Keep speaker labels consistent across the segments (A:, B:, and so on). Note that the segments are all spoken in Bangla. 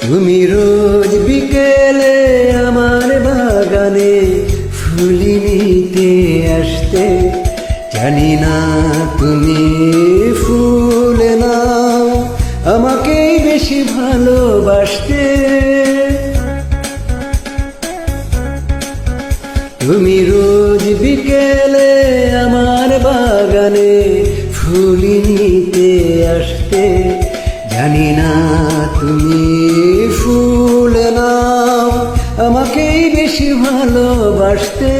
A: তুমি রোজ বিকেলে আমার বাগানে ফুল নিতে আসতে, জানি না তুমি ফুল নাও আমাকেই বেশি ভালোবাসতে। তুমি রোজ বিকেলে আমার বাগানে ফুল নিতে আসতে, জানি না তুমি ফুল নাও আমাকেই বেশি ভালোবাসতে।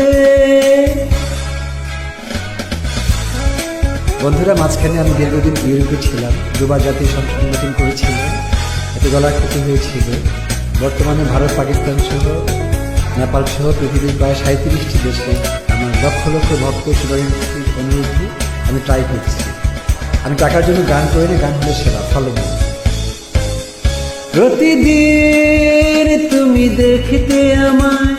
B: বন্ধুরা, মাঝখানে আমি দীর্ঘদিন বিরতি ছিলাম, দুবার জাতীয় সংসদ মিটিং করেছিলাম, এতে গলার ক্ষতি হয়েছিল। বর্তমানে ভারত, পাকিস্তান সহ নেপাল সহ পৃথিবীর প্রায় 37টি দেশে আমার লক্ষ লক্ষ ভক্ত শুভাকাঙ্ক্ষীর অনুরোধে আমি ট্রাই করছি। আমি টাকার জন্য গান করিনি, গান হলে সেরা। Follow me.
A: প্রতিদিন তুমি দেখতে আমায়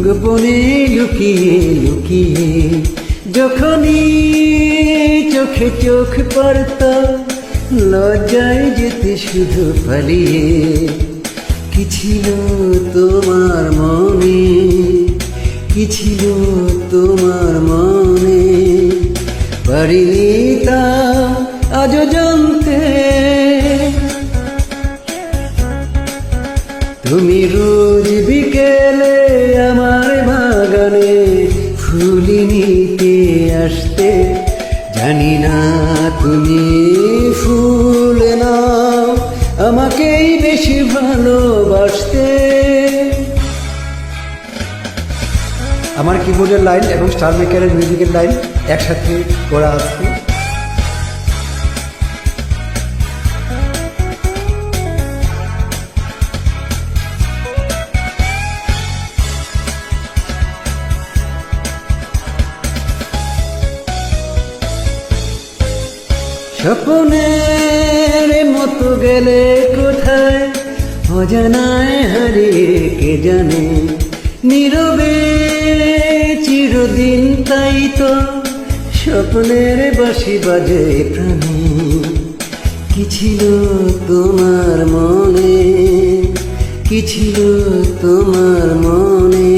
A: গোপনে লুকিয়ে লুকিয়ে, যখনই চোখে চোখ পড়ত লজ্জায় যেতে শুধু পালিয়ে। কি ছিল তোমার মনে, কি ছিল তোমার মনে, পারিনি তা আজও জানতে। তুমি রোজ বিকেলে আমার বাগানে ফুল নিতে আসতে, জানি না তুমি ফুল নাও আমাকেই বেশি ভালোবাসতে।
B: আমার কিবোর্ডের লাইন এবং স্টার মেকারের মিউজিকের লাইন একসাথে করা আছে।
A: স্বপ্নের মতো গেলে কোথায় অজানায় হারিয়ে কে জানে, নীরবে চিরদিন তাই তো স্বপ্নের বাঁশি বাজে প্রাণে। কি ছিল তোমার মনে, কি ছিল তোমার মনে,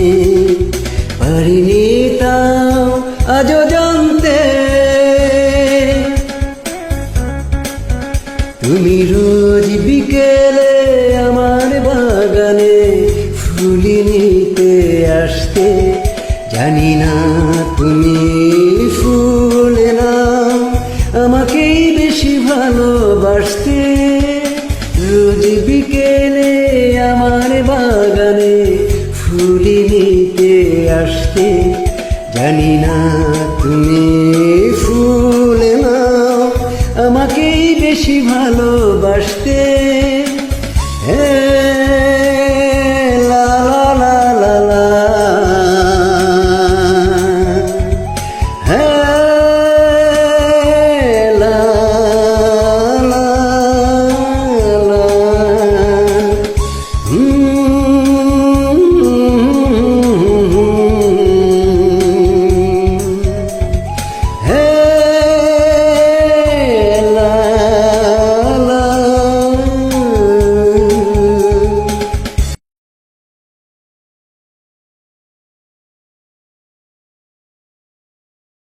A: পারিনি তাও আজও জানতে। তুমি রোজ বিকেলে আমার বাগানে ফুল নিতে আসতে, জানি না তুমি ফুল নাও আমাকেই বেশি ভালোবাসতে। রোজ বিকেলে আমার বাগানে ফুল নিতে আসতে, জানি না তুমি ফুল নাও আমাকেই বেশি ভালোবাসতে।